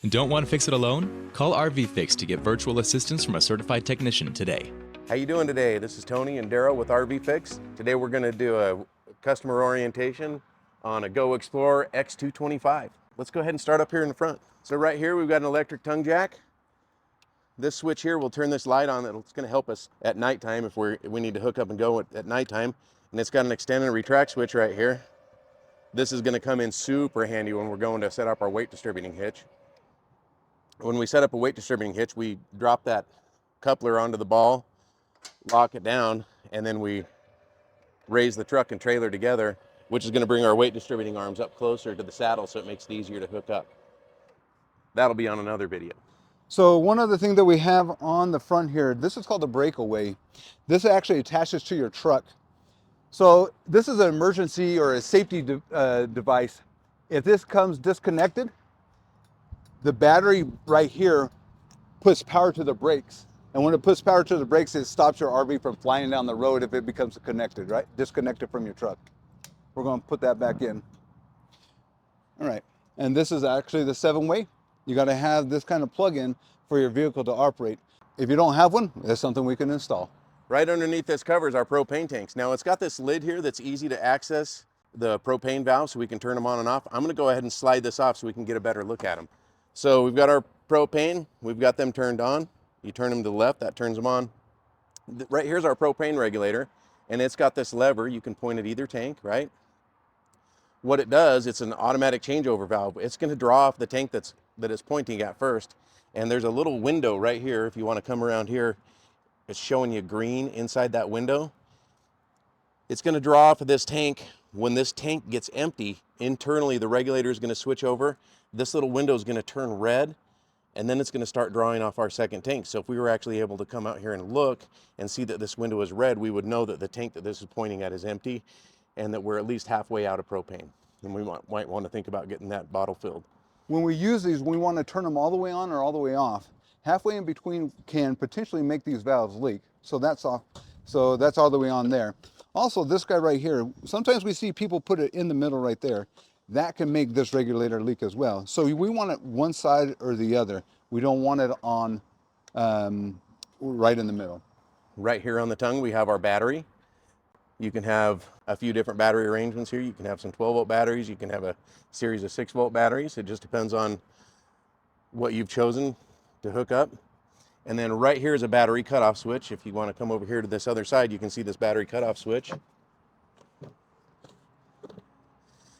Don't want to fix it alone? Call RVFix to get virtual assistance from a certified technician today. How you doing today? This is Tony and Daryl with RVFix. Today we're going to do a customer orientation on a Go Explore X225. Let's go ahead and start up here in the front. So right here we've got an electric tongue jack. This switch here will turn this light on. It's going to help us at nighttime if we need to hook up and go at nighttime. And it's got an extend and retract switch right here. This is going to come in super handy when we're going to set up our weight distributing hitch. When we set up a weight distributing hitch, we drop that coupler onto the ball, lock it down, and then we raise the truck and trailer together, which is going to bring our weight distributing arms up closer to the saddle so it makes it easier to hook up. That'll be on another video. So one other thing that we have on the front here, this is called the breakaway. This actually attaches to your truck. So this is an emergency or a safety device. If this comes disconnected, the battery right here puts power to the brakes. And when it puts power to the brakes, it stops your RV from flying down the road if it becomes connected, right? Disconnected from your truck. We're going to put that back in. All right. And this is actually the 7-way. You got to have this kind of plug-in for your vehicle to operate. If you don't have one, that's something we can install. Right underneath this cover is our propane tanks. Now it's got this lid here that's easy to access the propane valve so we can turn them on and off. I'm going to go ahead and slide this off so we can get a better look at them. So we've got our propane, we've got them turned on. You turn them to the left, that turns them on. Right here's our propane regulator, and it's got this lever. You can point at either tank, right? What it does, it's an automatic changeover valve. It's going to draw off the tank that it's pointing at first. And there's a little window right here. If you want to come around here, it's showing you green inside that window. It's going to draw off of this tank. When this tank gets empty, internally the regulator is going to switch over. This little window is going to turn red, and then it's going to start drawing off our second tank. So if we were actually able to come out here and look and see that this window is red, we would know that the tank that this is pointing at is empty and that we're at least halfway out of propane. And we might want to think about getting that bottle filled. When we use these, we want to turn them all the way on or all the way off. Halfway in between can potentially make these valves leak. So that's off. So that's all the way on there. Also, this guy right here, sometimes we see people put it in the middle right there. That can make this regulator leak as well. So we want it one side or the other. We don't want it on right in the middle. Right here on the tongue, we have our battery. You can have a few different battery arrangements here. You can have some 12-volt batteries. You can have a series of 6-volt batteries. It just depends on what you've chosen to hook up. And then right here is a battery cutoff switch. If you want to come over here to this other side, you can see this battery cutoff switch.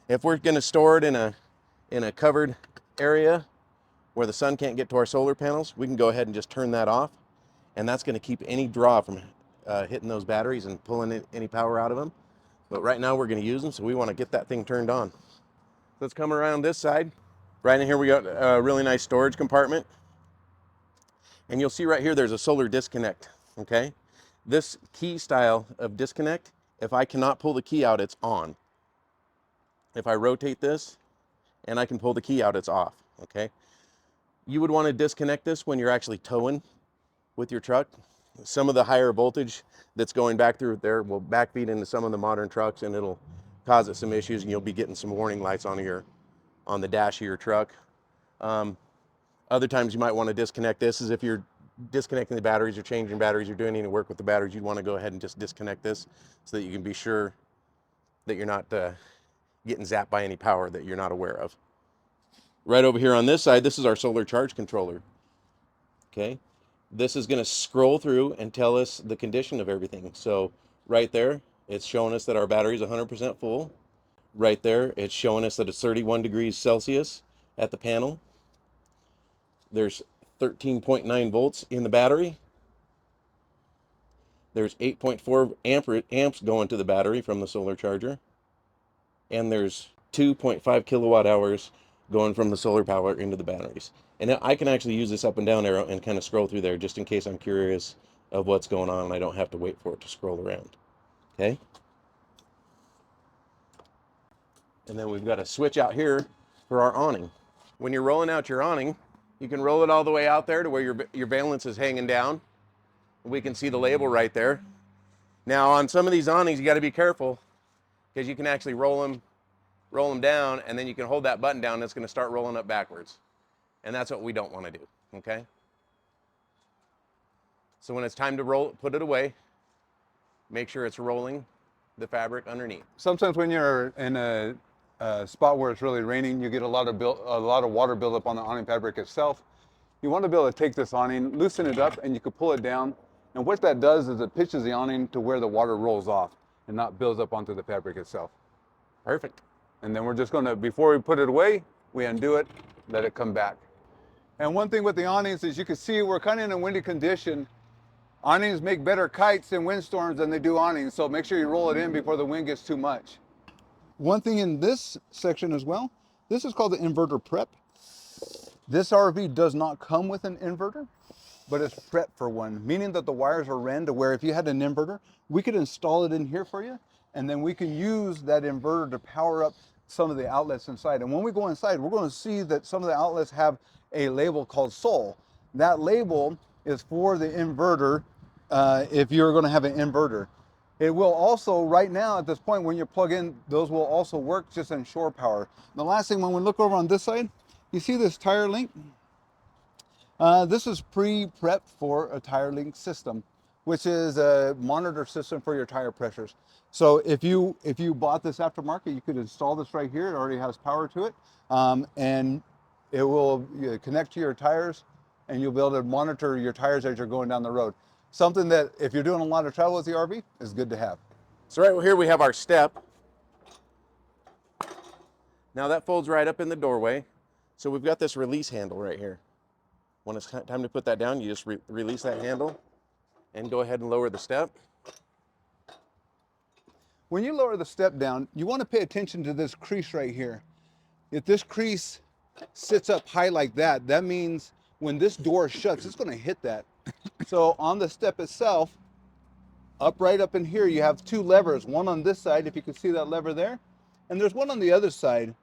If we're going to store it in a covered area where the sun can't get to our solar panels, we can go ahead and just turn that off. And that's going to keep any draw from hitting those batteries and pulling any power out of them. But right now we're going to use them, so we want to get that thing turned on. Let's come around this side. Right in here we got a really nice storage compartment. And you'll see right here there's a solar disconnect, okay? This key style of disconnect, if I cannot pull the key out, it's on. If I rotate this and I can pull the key out, it's off, okay? You would want to disconnect this when you're actually towing with your truck. Some of the higher voltage that's going back through there will backfeed into some of the modern trucks, and it'll cause it some issues, and you'll be getting some warning lights on the dash of your truck. Other times you might want to disconnect this is if you're disconnecting the batteries or changing batteries or doing any work with the batteries, you'd want to go ahead and just disconnect this so that you can be sure that you're not getting zapped by any power that you're not aware of. Right over here on this side, this is our solar charge controller. Okay, this is going to scroll through and tell us the condition of everything. So right there, it's showing us that our battery is 100% full. Right there, it's showing us that it's 31 degrees Celsius at the panel. There's 13.9 volts in the battery. There's 8.4 amps going to the battery from the solar charger. And there's 2.5 kilowatt hours going from the solar power into the batteries. And I can actually use this up and down arrow and kind of scroll through there just in case I'm curious of what's going on and I don't have to wait for it to scroll around. Okay? And then we've got a switch out here for our awning. When you're rolling out your awning, you can roll it all the way out there to where your valance is hanging down. We can see the label right there. Now on some of these awnings, you got to be careful because you can actually roll them down, and then you can hold that button down and it's going to start rolling up backwards. And that's what we don't want to do, okay? So when it's time to roll, put it away, make sure it's rolling the fabric underneath. Sometimes when you're in a spot where it's really raining, you get a lot of water buildup on the awning fabric itself. You want to be able to take this awning, loosen it up, and you can pull it down. And what that does is it pitches the awning to where the water rolls off and not builds up onto the fabric itself. Perfect. And then we're just going to, before we put it away, we undo it, let it come back. And one thing with the awnings is you can see we're kind of in a windy condition. Awnings make better kites in windstorms than they do awnings, so make sure you roll it in before the wind gets too much. One thing in this section as well, this is called the inverter prep. This RV does not come with an inverter, but it's prepped for one, meaning that the wires are ran to where if you had an inverter, we could install it in here for you, and then we can use that inverter to power up some of the outlets inside. And when we go inside, we're going to see that some of the outlets have a label called Sol. That label is for the inverter if you're going to have an inverter. It will also, right now at this point when you plug in, those will also work just in shore power. The last thing, when we look over on this side, you see this TireLinc? This is pre-prepped for a TireLinc system, which is a monitor system for your tire pressures. So if you bought this aftermarket, you could install this right here. It already has power to it, and it will connect to your tires, and you'll be able to monitor your tires as you're going down the road. Something that if you're doing a lot of travel with the RV is good to have. So right here we have our step. Now that folds right up in the doorway. So we've got this release handle right here. When it's time to put that down, you just release that handle and go ahead and lower the step. When you lower the step down, you want to pay attention to this crease right here. If this crease sits up high like that, that means when this door shuts, it's going to hit that. So on the step itself, right up in here, you have two levers, one on this side, if you can see that lever there, and there's one on the other side.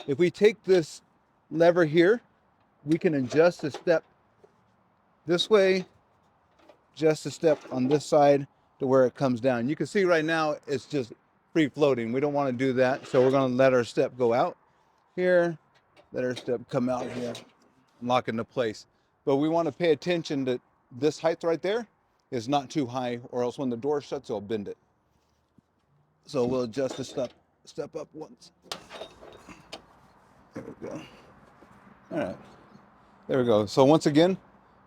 If we take this lever here, we can adjust the step this way, adjust the step on this side to where it comes down. You can see right now it's just free floating. We don't want to do that, so we're going to let our step go out here, let our step come out here, lock into place. But we want to pay attention that this height right there is not too high, or else when the door shuts, it'll bend it. So we'll adjust the step up once. There we go. All right. There we go. So once again,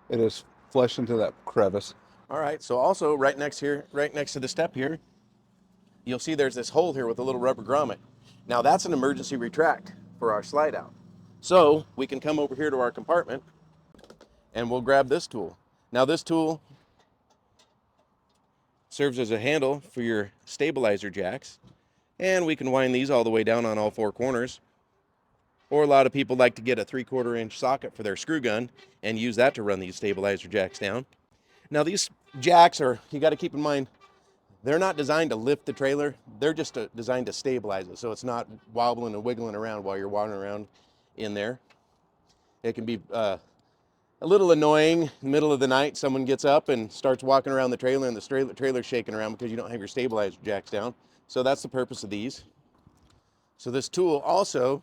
it is flush into that crevice. All right, so also right next to the step here, you'll see there's this hole here with a little rubber grommet. Now that's an emergency retract for our slide out. So we can come over here to our compartment and we'll grab this tool. Now this tool serves as a handle for your stabilizer jacks, and we can wind these all the way down on all four corners. Or a lot of people like to get a 3/4 inch socket for their screw gun and use that to run these stabilizer jacks down. Now these jacks you got to keep in mind, they're not designed to lift the trailer. They're just designed to stabilize it, so it's not wobbling and wiggling around while you're wandering around in there. It can be a little annoying in the middle of the night. Someone gets up and starts walking around the trailer and the trailer's shaking around because you don't have your stabilizer jacks down. So that's the purpose of these. So this tool also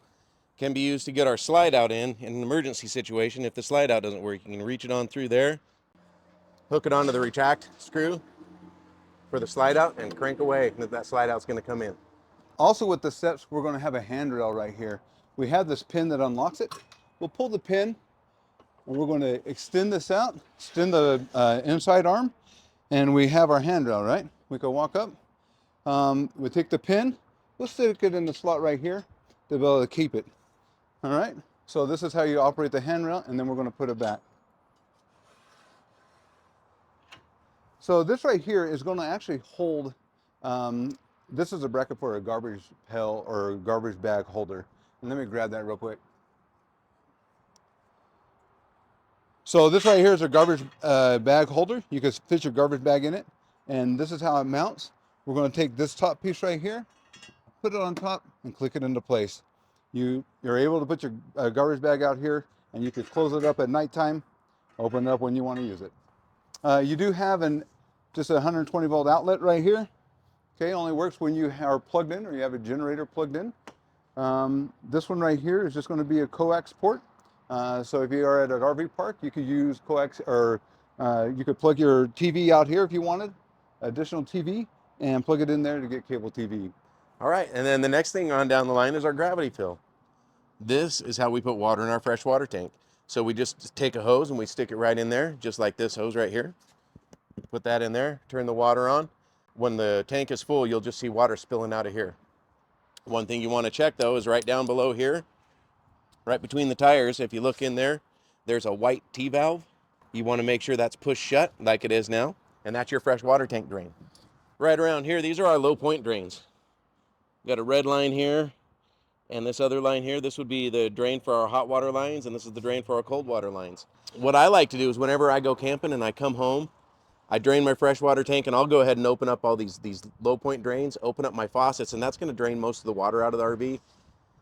can be used to get our slide out in an emergency situation. If the slide out doesn't work, you can reach it on through there, hook it onto the retract screw for the slide out, and crank away, and that slide out's going to come in. Also with the steps, we're going to have a handrail right here. We have this pin that unlocks it. We'll pull the pin, and we're going to extend this out, extend the inside arm, and we have our handrail, right? We can walk up. We take the pin, we'll stick it in the slot right here to be able to keep it. All right, so this is how you operate the handrail, and then we're going to put it back. So this right here is going to actually hold, this is a bracket for a garbage pail or garbage bag holder. And let me grab that real quick. So this right here is a garbage bag holder. You can fit your garbage bag in it, and this is how it mounts. We're going to take this top piece right here, put it on top, and click it into place. You're able to put your garbage bag out here, and you can close it up at nighttime, open it up when you want to use it. You do have just a 120 volt outlet right here. Okay, only works when you are plugged in or you have a generator plugged in. This one right here is just going to be a coax port. So if you are at an RV park, you could use coax, or you could plug your TV out here if you wanted, additional TV, and plug it in there to get cable TV. All right, and then the next thing on down the line is our gravity fill. This is how we put water in our freshwater tank. So we just take a hose and we stick it right in there, just like this hose right here. Put that in there, turn the water on. When the tank is full, you'll just see water spilling out of here. One thing you want to check though is right down below here, right between the tires, if you look in there, there's a white T-valve. You want to make sure that's pushed shut like it is now, and that's your freshwater tank drain. Right around here, these are our low point drains. Got a red line here, and this other line here, this would be the drain for our hot water lines, and this is the drain for our cold water lines. What I like to do is whenever I go camping and I come home, I drain my freshwater tank, and I'll go ahead and open up all these low point drains, open up my faucets, and that's going to drain most of the water out of the RV.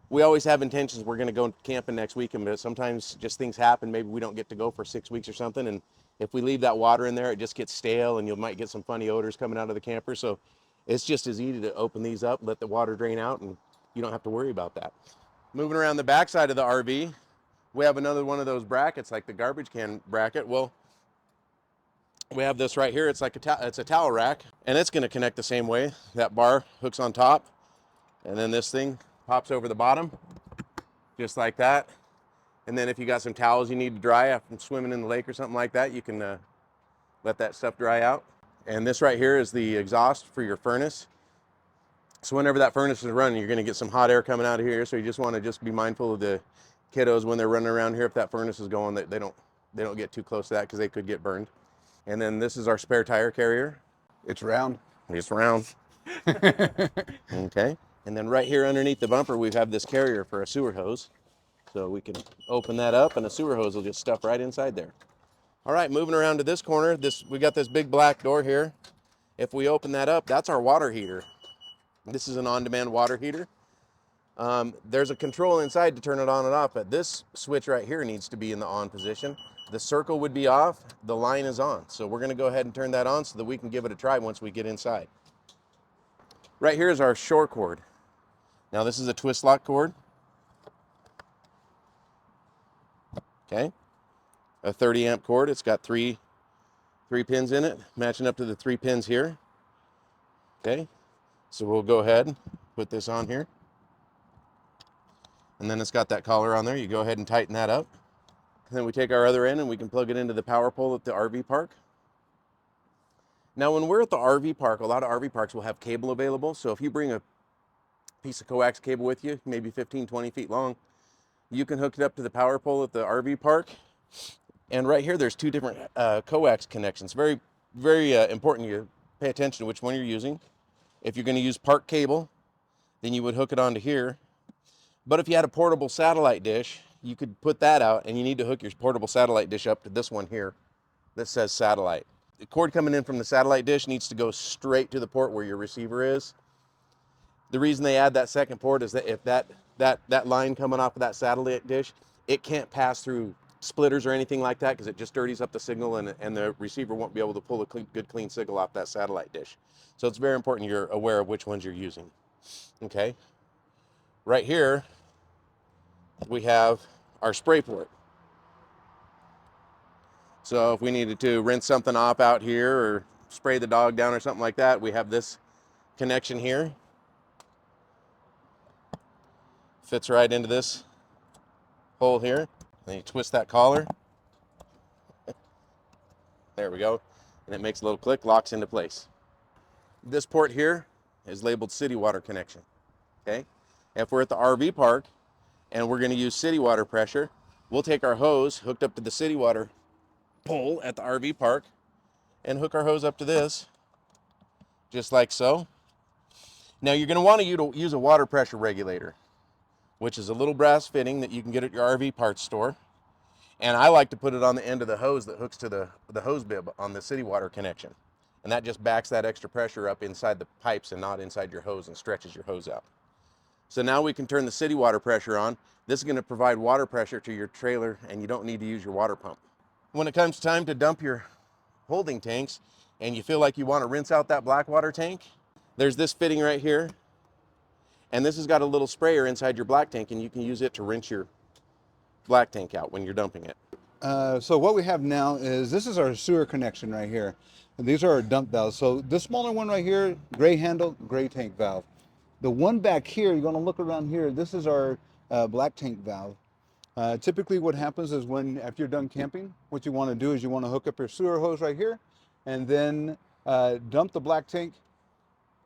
We always have intentions, we're going to go camping next weekend, but sometimes just things happen. Maybe we don't get to go for 6 weeks or something, and if we leave that water in there, it just gets stale, and you might get some funny odors coming out of the camper. So it's just as easy to open these up, let the water drain out, and you don't have to worry about that. Moving around the back side of the RV, we have another one of those brackets, like the garbage can bracket. Well, we have this right here. It's like it's a towel rack, and it's going to connect the same way. That bar hooks on top, and then this thing pops over the bottom, just like that. And then if you got some towels you need to dry after swimming in the lake or something like that, you can let that stuff dry out. And this right here is the exhaust for your furnace. So whenever that furnace is running, you're going to get some hot air coming out of here. So you just want to just be mindful of the kiddos when they're running around here. If that furnace is going, they don't get too close to that because they could get burned. And then this is our spare tire carrier. It's round. It's round. Okay. And then right here underneath the bumper, we have this carrier for a sewer hose. So we can open that up and a sewer hose will just stuff right inside there. All right, moving around to this corner, we got this big black door here. If we open that up, that's our water heater. This is an on-demand water heater. There's a control inside to turn it on and off, but this switch right here needs to be in the on position. The circle would be off, the line is on. So we're gonna go ahead and turn that on so that we can give it a try once we get inside. Right here is our shore cord. Now this is a twist lock cord. Okay, a 30 amp cord. It's got three pins in it, matching up to the 3 pins here. Okay, so we'll go ahead and put this on here. And then it's got that collar on there. You go ahead and tighten that up. And then we take our other end and we can plug it into the power pole at the RV park. Now when we're at the RV park, a lot of RV parks will have cable available. So if you bring a piece of coax cable with you, maybe 15, 20 feet long, you can hook it up to the power pole at the RV park. And right here, there's 2 different coax connections. Very, very important you pay attention to which one you're using. If you're going to use park cable, then you would hook it onto here. But if you had a portable satellite dish, you could put that out, and you need to hook your portable satellite dish up to this one here that says satellite. The cord coming in from the satellite dish needs to go straight to the port where your receiver is. The reason they add that second port is that if that line coming off of that satellite dish, it can't pass through splitters or anything like that because it just dirties up the signal, and the receiver won't be able to pull a good clean signal off that satellite dish. So it's very important you're aware of which ones you're using. Okay. Right here, we have our spray port. So if we needed to rinse something off out here or spray the dog down or something like that, we have this connection here. Fits right into this hole here. Then you twist that collar. There we go. And it makes a little click, locks into place. This port here is labeled city water connection. Okay. If we're at the RV park and we're going to use city water pressure, we'll take our hose hooked up to the city water pole at the RV park and hook our hose up to this, just like so. Now you're going to want to use a water pressure regulator, which is a little brass fitting that you can get at your RV parts store. And I like to put it on the end of the hose that hooks to the hose bib on the city water connection. And that just backs that extra pressure up inside the pipes and not inside your hose, and stretches your hose out. So now we can turn the city water pressure on. This is going to provide water pressure to your trailer, and you don't need to use your water pump. When it comes time to dump your holding tanks and you feel like you want to rinse out that black water tank, there's this fitting right here. And this has got a little sprayer inside your black tank, and you can use it to rinse your black tank out when you're dumping it. So what we have now is, this is our sewer connection right here. And these are our dump valves. So this smaller one right here, gray handle, gray tank valve. The one back here, you're gonna look around here, this is our black tank valve. Typically what happens is after you're done camping, what you wanna do is you wanna hook up your sewer hose right here and then dump the black tank,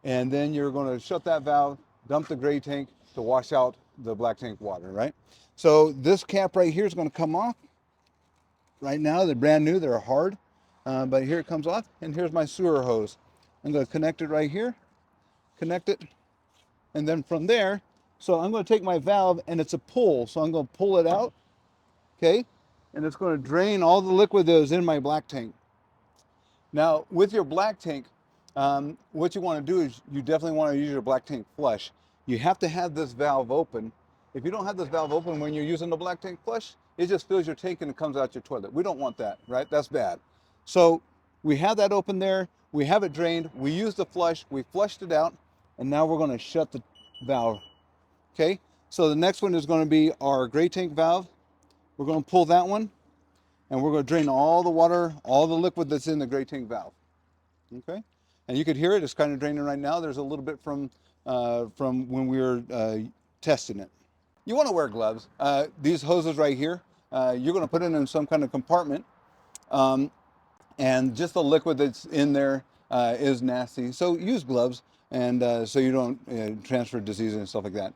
and then you're gonna shut that valve, dump the gray tank to wash out the black tank water, right? So this cap right here is gonna come off. Right now, they're brand new, they're hard, but here it comes off, and here's my sewer hose. I'm gonna connect it right here, connect it, and then from there, so I'm gonna take my valve, and it's a pull, so I'm gonna pull it out, okay? And it's gonna drain all the liquid that is in my black tank. Now, with your black tank, what you wanna do is you definitely wanna use your black tank flush. You have to have this valve open. If you don't have this valve open when you're using the black tank flush, it just fills your tank and it comes out your toilet. We don't want that, right? That's bad. So we have that open there. We have it drained. We used the flush. We flushed it out. And now we're going to shut the valve. Okay. So the next one is going to be our gray tank valve. We're going to pull that one and we're going to drain all the water, all the liquid that's in the gray tank valve. Okay. And you could hear it. It's kind of draining right now. There's a little bit from when we were testing it. You want to wear gloves. These hoses right here, you're going to put it in some kind of compartment, and just the liquid that's in there is nasty. So use gloves, and so you don't transfer disease and stuff like that.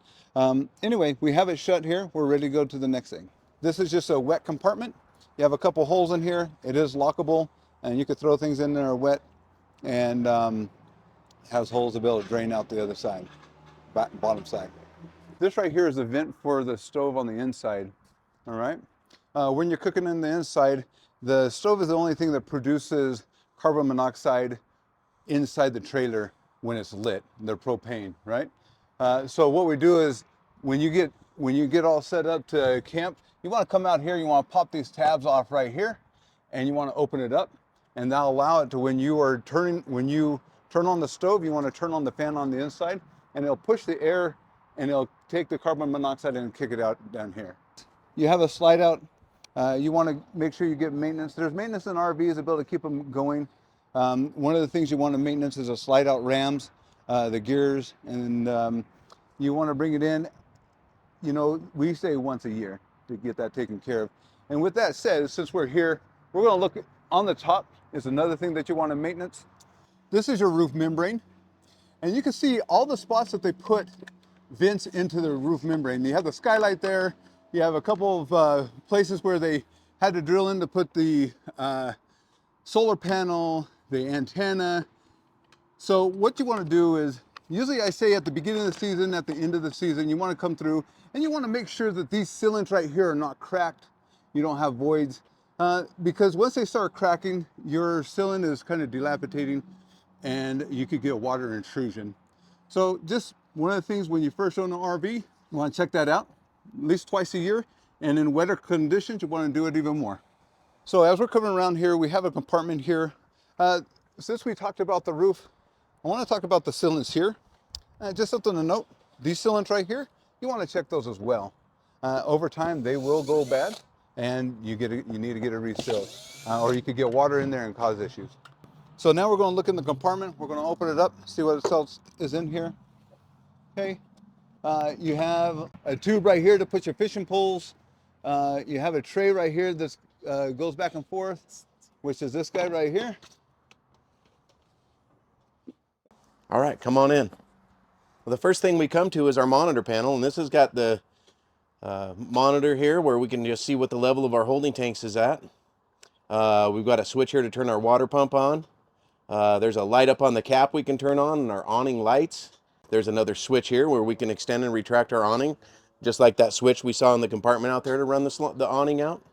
Anyway, we have it shut here. We're ready to go to the next thing. This is just a wet compartment. You have a couple holes in here. It is lockable, and you could throw things in there wet, and has holes to be able to drain out the other side, bottom side. This right here is the vent for the stove on the inside, all right? When you're cooking in the inside, the stove is the only thing that produces carbon monoxide inside the trailer when it's lit, the propane, right? So what we do is when you get all set up to camp, you want to come out here, you want to pop these tabs off right here, and you want to open it up, and that'll allow it to, when you turn on the stove, you want to turn on the fan on the inside, and it'll push the air and it'll take the carbon monoxide and kick it out down here. You have a slide out. You want to make sure you get maintenance. There's maintenance in RVs to be able to keep them going. One of the things you want to maintenance is a slide out rams, the gears, and you want to bring it in. You know, we say once a year to get that taken care of. And with that said, since we're here, we're going to look on the top is another thing that you want to maintenance. This is your roof membrane. And you can see all the spots that they put vents into the roof membrane. You have the skylight there. You have a couple of places where they had to drill in to put the solar panel, the antenna. So what you want to do is, usually I say at the beginning of the season, at the end of the season, you want to come through and you want to make sure that these sealants right here are not cracked. You don't have voids, because once they start cracking, your sealant is kind of dilapidating and you could get water intrusion. So just one of the things when you first own an RV, you want to check that out at least twice a year. And in wetter conditions, you want to do it even more. So as we're coming around here, we have a compartment here. Since we talked about the roof, I want to talk about the sealants here. Just something to note, these sealants right here, you want to check those as well. Over time, they will go bad and you need to get it resealed, or you could get water in there and cause issues. So now we're going to look in the compartment. We're going to open it up, see what else is in here. Okay. You have a tube right here to put your fishing poles. You have a tray right here that goes back and forth, which is this guy right here. All right, come on in. Well, the first thing we come to is our monitor panel, and this has got the monitor here where we can just see what the level of our holding tanks is at. We've got a switch here to turn our water pump on. There's a light up on the cap we can turn on, and our awning lights. There's another switch here where we can extend and retract our awning, just like that switch we saw in the compartment out there to run the awning out.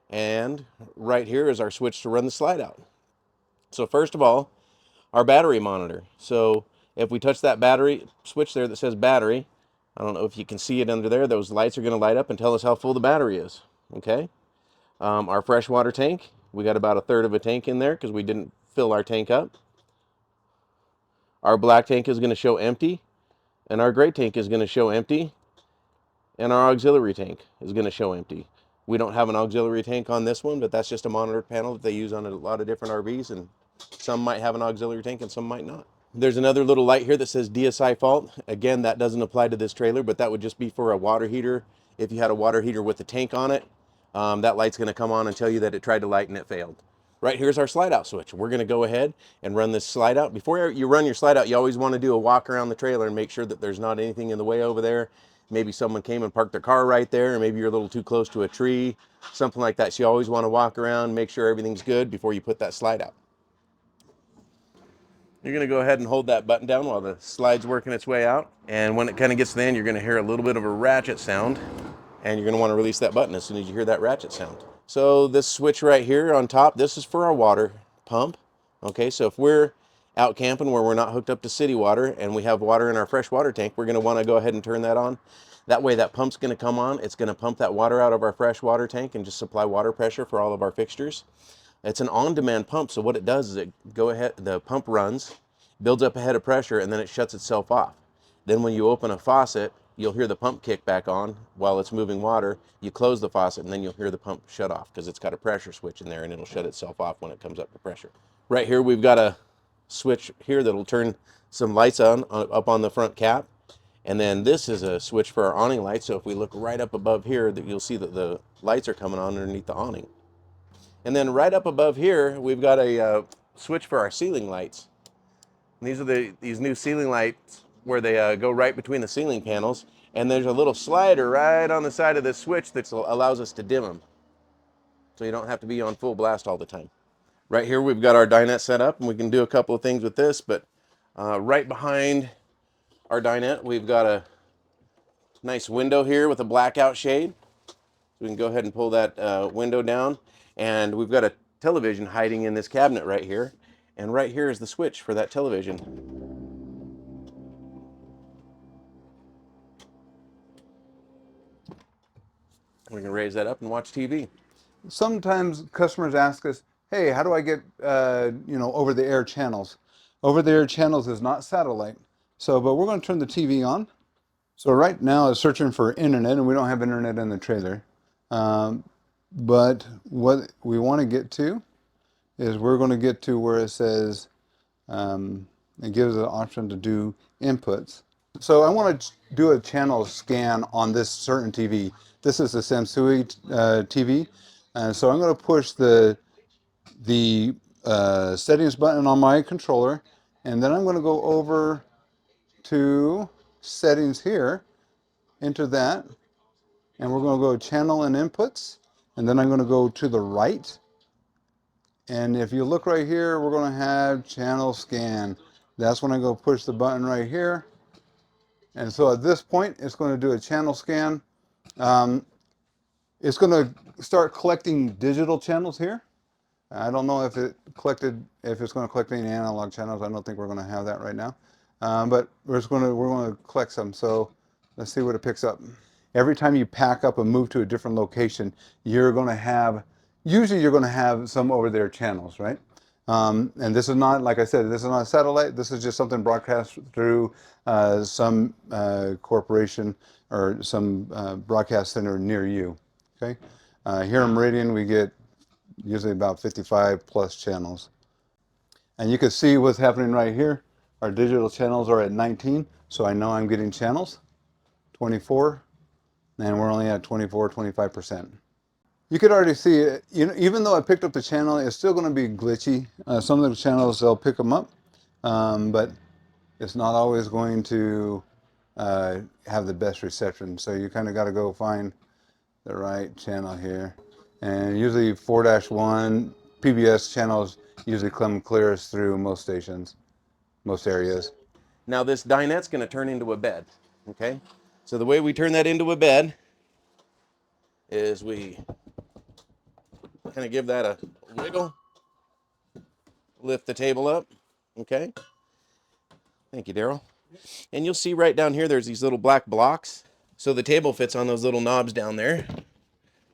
And right here is our switch to run the slide out. So first of all, our battery monitor. So if we touch that battery switch there that says battery, I don't know if you can see it under there, those lights are going to light up and tell us how full the battery is. Okay. Our freshwater tank, we got about 1/3 of a tank in there because we didn't fill our tank up. Our black tank is going to show empty, and our gray tank is going to show empty, and our auxiliary tank is going to show empty. We don't have an auxiliary tank on this one, but that's just a monitor panel that they use on a lot of different RVs, and some might have an auxiliary tank and some might not. There's another little light here that says DSI fault. Again, that doesn't apply to this trailer, but that would just be for a water heater. If you had a water heater with a tank on it, that light's going to come on and tell you that it tried to light and it failed. Right here's our slide out switch. We're going to go ahead and run this slide out. Before you run your slide out, you always want to do a walk around the trailer and make sure that there's not anything in the way over there. Maybe someone came and parked their car right there, or maybe you're a little too close to a tree, something like that. So you always want to walk around, make sure everything's good before you put that slide out. You're going to go ahead and hold that button down while the slide's working its way out. And when it kind of gets to the end, you're going to hear a little bit of a ratchet sound. And you're going to want to release that button as soon as you hear that ratchet sound. So this switch right here on top, this is for our water pump. Okay, so if we're out camping where we're not hooked up to city water and we have water in our freshwater tank, we're going to want to go ahead and turn that on. That way that pump's going to come on. It's going to pump that water out of our freshwater tank and just supply water pressure for all of our fixtures. It's an on-demand pump, so what it does is the pump runs, builds up a head of pressure, and then it shuts itself off. Then when you open a faucet, you'll hear the pump kick back on while it's moving water. You close the faucet, and then you'll hear the pump shut off because it's got a pressure switch in there, and it'll shut itself off when it comes up to pressure. Right here, we've got a switch here that'll turn some lights on up on the front cap. And then this is a switch for our awning lights, so if we look right up above here, you'll see that the lights are coming on underneath the awning. And then right up above here, we've got a switch for our ceiling lights. And these are these new ceiling lights where they go right between the ceiling panels. And there's a little slider right on the side of this switch that allows us to dim them. So you don't have to be on full blast all the time. Right here, we've got our dinette set up, and we can do a couple of things with this. But right behind our dinette, we've got a nice window here with a blackout shade. So we can go ahead and pull that window down. And we've got a television hiding in this cabinet right here. And right here is the switch for that television. We can raise that up and watch TV. Sometimes customers ask us, hey, how do I get over-the-air channels? Over-the-air channels is not satellite. So, but we're going to turn the TV on. So right now it's searching for internet, and we don't have internet in the trailer. But what we want to get to is we're going to get to where it says, it gives an option to do inputs. So I want to do a channel scan on this certain TV. This is a Samsung TV. And so I'm going to push the settings button on my controller, and then I'm going to go over to settings here, enter that, and we're going to go channel and inputs, and then I'm going to go to the right. And if you look right here, we're going to have channel scan. That's when I go push the button right here. And so at this point, it's going to do a channel scan. It's going to start collecting digital channels here. I don't know if it's going to collect any analog channels. I don't think we're going to have that right now. But we're going to collect some. So let's see what it picks up. Every time you pack up and move to a different location, you're going to have, usually you're going to have some over-there channels, right? And this is not, like I said, this is not a satellite. This is just something broadcast through some corporation or some broadcast center near you, okay? Here in Meridian, we get usually about 55 plus channels. And you can see what's happening right here. Our digital channels are at 19, so I know I'm getting channels. 24, and we're only at 24, 25%. You could already see it, even though I picked up the channel, it's still going to be glitchy. Some of the channels, they'll pick them up, but it's not always going to have the best reception. So you kind of got to go find the right channel here. And usually 4-1 PBS channels usually come clearest through most stations, most areas. Now this dinette's going to turn into a bed, okay? So the way we turn that into a bed is we kind of give that a wiggle, lift the table up, okay? Thank you, Daryl. And you'll see right down here, there's these little black blocks. So the table fits on those little knobs down there,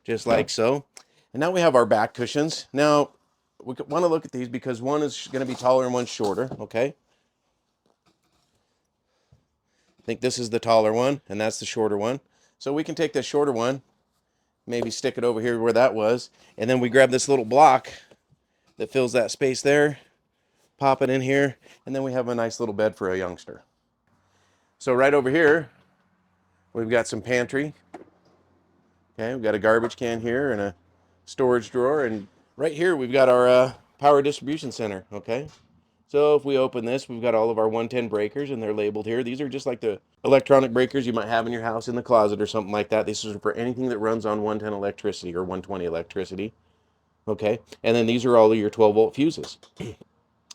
just like so. And now we have our back cushions. Now, we want to look at these because one is going to be taller and one's shorter, okay? I think this is the taller one, and that's the shorter one. So we can take the shorter one, maybe stick it over here where that was. And then we grab this little block that fills that space there, pop it in here, and then we have a nice little bed for a youngster. So right over here, we've got some pantry. Okay, we've got a garbage can here and a storage drawer. And right here, we've got our power distribution center, okay? So if we open this, we've got all of our 110 breakers, and they're labeled here. These are just like the electronic breakers you might have in your house in the closet or something like that. This is for anything that runs on 110 electricity or 120 electricity, okay? And then these are all of your 12-volt fuses.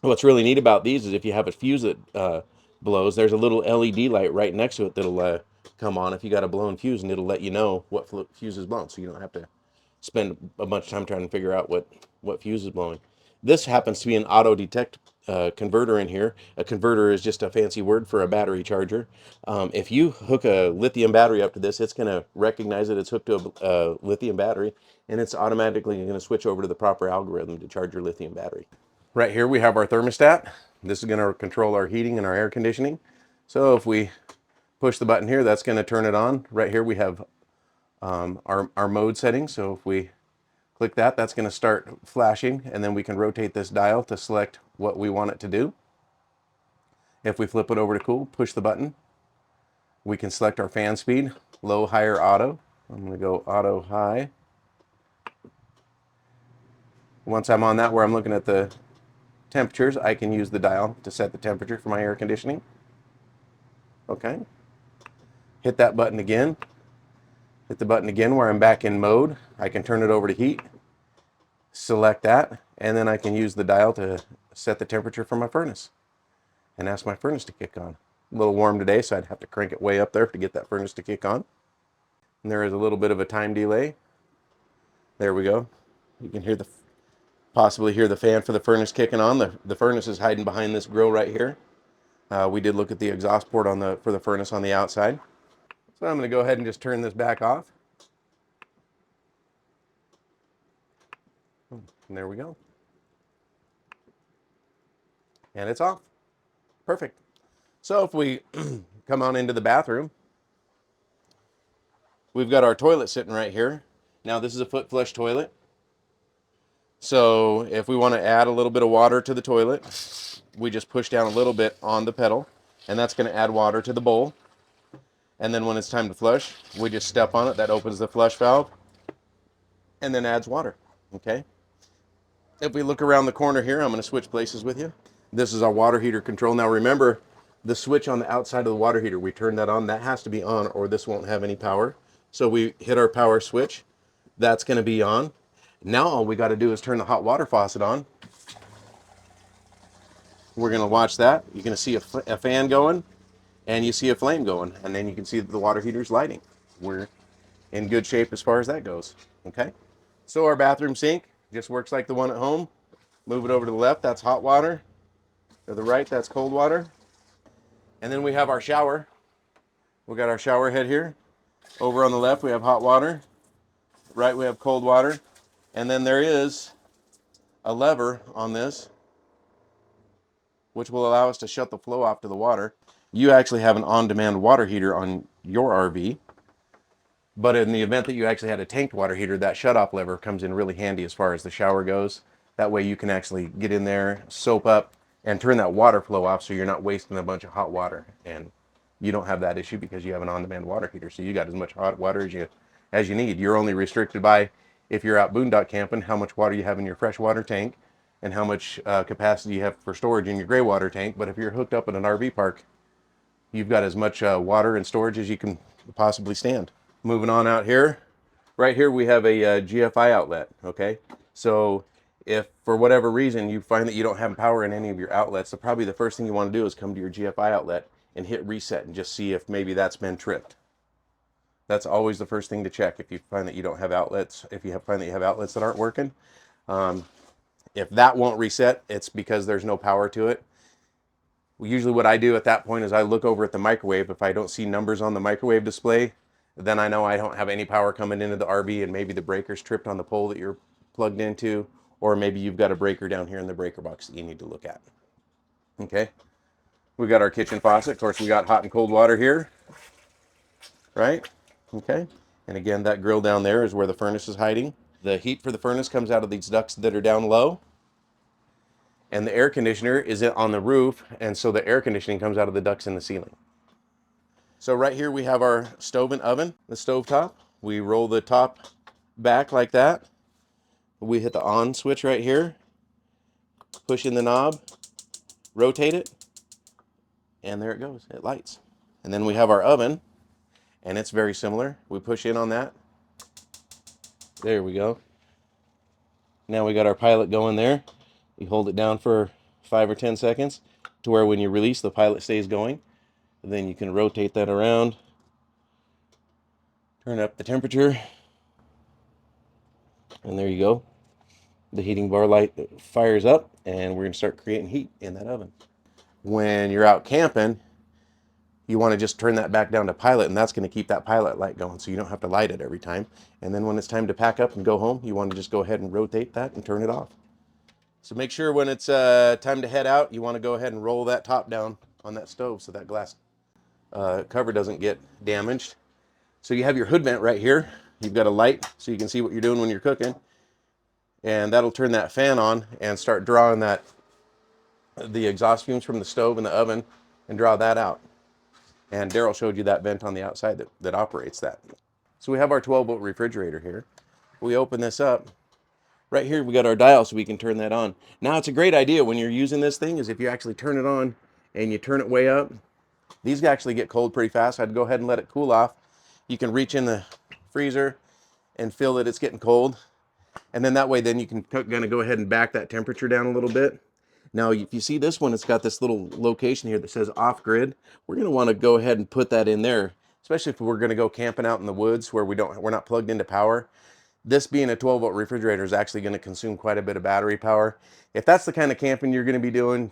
What's really neat about these is if you have a fuse that blows, there's a little LED light right next to it that'll come on if you got a blown fuse, and it'll let you know what fuse is blown, so you don't have to spend a bunch of time trying to figure out what fuse is blowing. This happens to be an auto detect converter in here. A converter is just a fancy word for a battery charger. If you hook a lithium battery up to this, it's going to recognize that it's hooked to a lithium battery, and it's automatically going to switch over to the proper algorithm to charge your lithium battery. Right here we have our thermostat. This is going to control our heating and our air conditioning. So if we push the button here, that's going to turn it on. Right here we have our mode settings. So if we click that, that's going to start flashing, and then we can rotate this dial to select what we want it to do. If we flip it over to cool, push the button, we can select our fan speed, low, higher, auto. I'm going to go auto high. Once I'm on that where I'm looking at the temperatures, I can use the dial to set the temperature for my air conditioning. Okay. Hit that button again. Hit the button again where I'm back in mode. I can turn it over to heat. Select that, and then I can use the dial to set the temperature for my furnace and ask my furnace to kick on. A little warm today, so I'd have to crank it way up there to get that furnace to kick on. And there is a little bit of a time delay. There we go. You can hear possibly hear the fan for the furnace kicking on. The furnace is hiding behind this grill right here. We did look at the exhaust port for the furnace on the outside. So I'm going to go ahead and just turn this back off. And there we go. And it's off. Perfect. So if we come on into the bathroom, we've got our toilet sitting right here. Now this is a foot flush toilet. So if we want to add a little bit of water to the toilet, we just push down a little bit on the pedal, and that's going to add water to the bowl. And then when it's time to flush, we just step on it. That opens the flush valve and then adds water. Okay. If we look around the corner here, I'm going to switch places with you. This is our water heater control. Now remember, the switch on the outside of the water heater, we turn that on. That has to be on or this won't have any power. So we hit our power switch. That's going to be on. Now all we got to do is turn the hot water faucet on. We're going to watch that. You're going to see a fan going, and you see a flame going, and then you can see that the water heater's lighting. We're in good shape as far as that goes. Okay. So our bathroom sink just works like the one at home. Move it over to the left, that's hot water. To the right, that's cold water. And then we have our shower. We got our shower head here. Over on the left, we have hot water. Right, we have cold water. And then there is a lever on this, which will allow us to shut the flow off to the water. You actually have an on-demand water heater on your RV. But in the event that you actually had a tanked water heater, that shut-off lever comes in really handy as far as the shower goes. That way you can actually get in there, soap up, and turn that water flow off so you're not wasting a bunch of hot water. And you don't have that issue because you have an on-demand water heater. So you got as much hot water as you need. You're only restricted by, if you're out boondock camping, how much water you have in your freshwater tank and how much capacity you have for storage in your gray water tank. But if you're hooked up at an RV park, you've got as much water and storage as you can possibly stand. Moving on out here, right here we have a GFI outlet, okay? So if for whatever reason you find that you don't have power in any of your outlets, probably the first thing you want to do is come to your GFI outlet and hit reset and just see if maybe that's been tripped. That's always the first thing to check if you find that you don't have outlets, find that you have outlets that aren't working. If that won't reset, it's because there's no power to it. Usually what I do at that point is I look over at the microwave. If I don't see numbers on the microwave display, then I know I don't have any power coming into the RV, and maybe the breaker's tripped on the pole that you're plugged into, or maybe you've got a breaker down here in the breaker box that you need to look at. Okay, we got our kitchen faucet. Of course, we got hot and cold water here, right? Okay, And again, that grill down there is where the furnace is hiding. The heat for the furnace comes out of these ducts that are down low. And the air conditioner is on the roof, and so the air conditioning comes out of the ducts in the ceiling. So right here we have our stove and oven, the stove top. We roll the top back like that. We hit the on switch right here, push in the knob, rotate it, and there it goes, it lights. And then we have our oven, and it's very similar. We push in on that. There we go. Now we got our pilot going there. You hold it down for 5 or 10 seconds to where when you release, the pilot stays going. And then you can rotate that around, turn up the temperature, and there you go. The heating bar light fires up, and we're going to start creating heat in that oven. When you're out camping, you want to just turn that back down to pilot, and that's going to keep that pilot light going, so you don't have to light it every time. And then when it's time to pack up and go home, you want to just go ahead and rotate that and turn it off. So make sure when it's time to head out, you want to go ahead and roll that top down on that stove so that glass cover doesn't get damaged. So you have your hood vent right here. You've got a light so you can see what you're doing when you're cooking. And that'll turn that fan on and start drawing the exhaust fumes from the stove and the oven and draw that out. And Daryl showed you that vent on the outside that operates that. So we have our 12-volt refrigerator here. We open this up. Right here we got our dial so we can turn that on. Now it's a great idea when you're using this thing is if you actually turn it on and you turn it way up, these actually get cold pretty fast. I'd go ahead and let it cool off. You can reach in the freezer and feel that it's getting cold. And then that way then you can kind of go ahead and back that temperature down a little bit. Now, if you see this one, it's got this little location here that says off grid. We're going to want to go ahead and put that in there, especially if we're going to go camping out in the woods where we're not plugged into power. This being a 12-volt refrigerator is actually going to consume quite a bit of battery power. If that's the kind of camping you're going to be doing,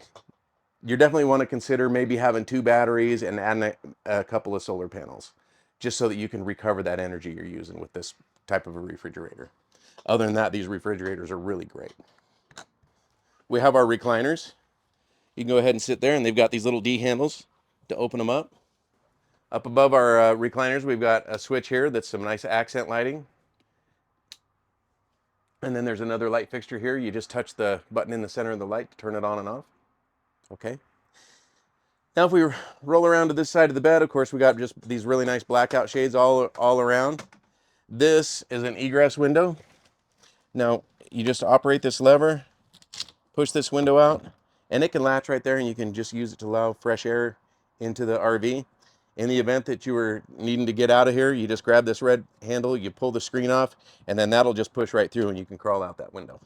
you definitely want to consider maybe having 2 batteries and adding a couple of solar panels, just so that you can recover that energy you're using with this type of a refrigerator. Other than that, these refrigerators are really great. We have our recliners. You can go ahead and sit there, and they've got these little D handles to open them up. Up above our recliners, we've got a switch here that's some nice accent lighting. And then there's another light fixture here. You just touch the button in the center of the light to turn it on and off. Okay. Now if we roll around to this side of the bed, of course, we got just these really nice blackout shades all around. This is an egress window. Now you just operate this lever, push this window out, and it can latch right there, and you can just use it to allow fresh air into the RV. In the event that you were needing to get out of here, you just grab this red handle, you pull the screen off, and then that'll just push right through and you can crawl out that window.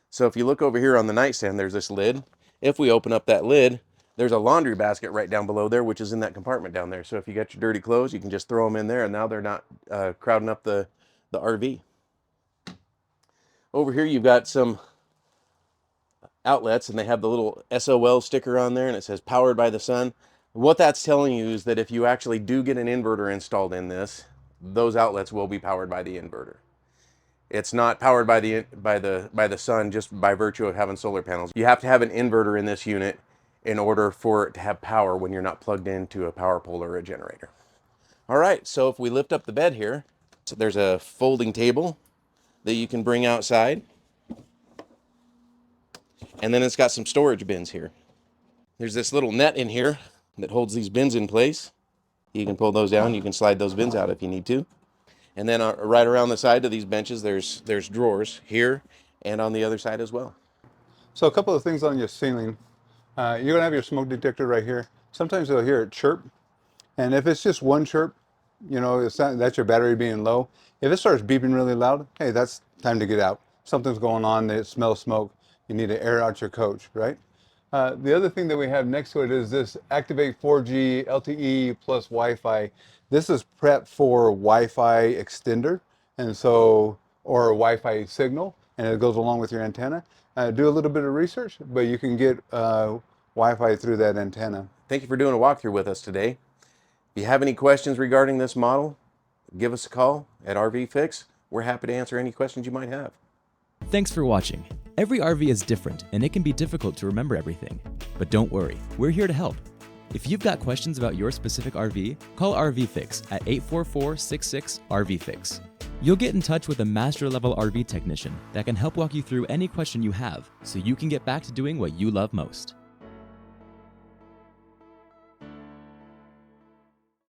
So if you look over here on the nightstand, there's this lid. If we open up that lid, there's a laundry basket right down below there, which is in that compartment down there. So if you got your dirty clothes, you can just throw them in there, and now they're not crowding up the RV. Over here, you've got some outlets, and they have the little SOL sticker on there, and it says powered by the sun. What that's telling you is that if you actually do get an inverter installed in this, those outlets will be powered by the inverter. It's not powered by the sun just by virtue of having solar panels. You have to have an inverter in this unit in order for it to have power when you're not plugged into a power pole or a generator. All right, so if we lift up the bed here, so there's a folding table that you can bring outside. And then it's got some storage bins here. There's this little net in here that holds these bins in place. You can pull those down, you can slide those bins out if you need to. And then right around the side of these benches, there's drawers here and on the other side as well. So a couple of things on your ceiling. You're gonna have your smoke detector right here. Sometimes you'll hear it chirp. And if it's just one chirp, you know, that's your battery being low. If it starts beeping really loud, hey, that's time to get out. Something's going on, it smells smoke. You need to air out your coach, right? The other thing that we have next to it is this Activate 4G LTE plus Wi-Fi. This is prep for Wi-Fi extender, and so, or a Wi-Fi signal, and it goes along with your antenna. Do a little bit of research, but you can get Wi-Fi through that antenna. Thank you for doing a walkthrough with us today. If you have any questions regarding this model, give us a call at RVFix. We're happy to answer any questions you might have. Thanks for watching. Every RV is different, and it can be difficult to remember everything. But don't worry, we're here to help. If you've got questions about your specific RV, call RVFix at 844-66-RVFix. You'll get in touch with a master-level RV technician that can help walk you through any question you have so you can get back to doing what you love most.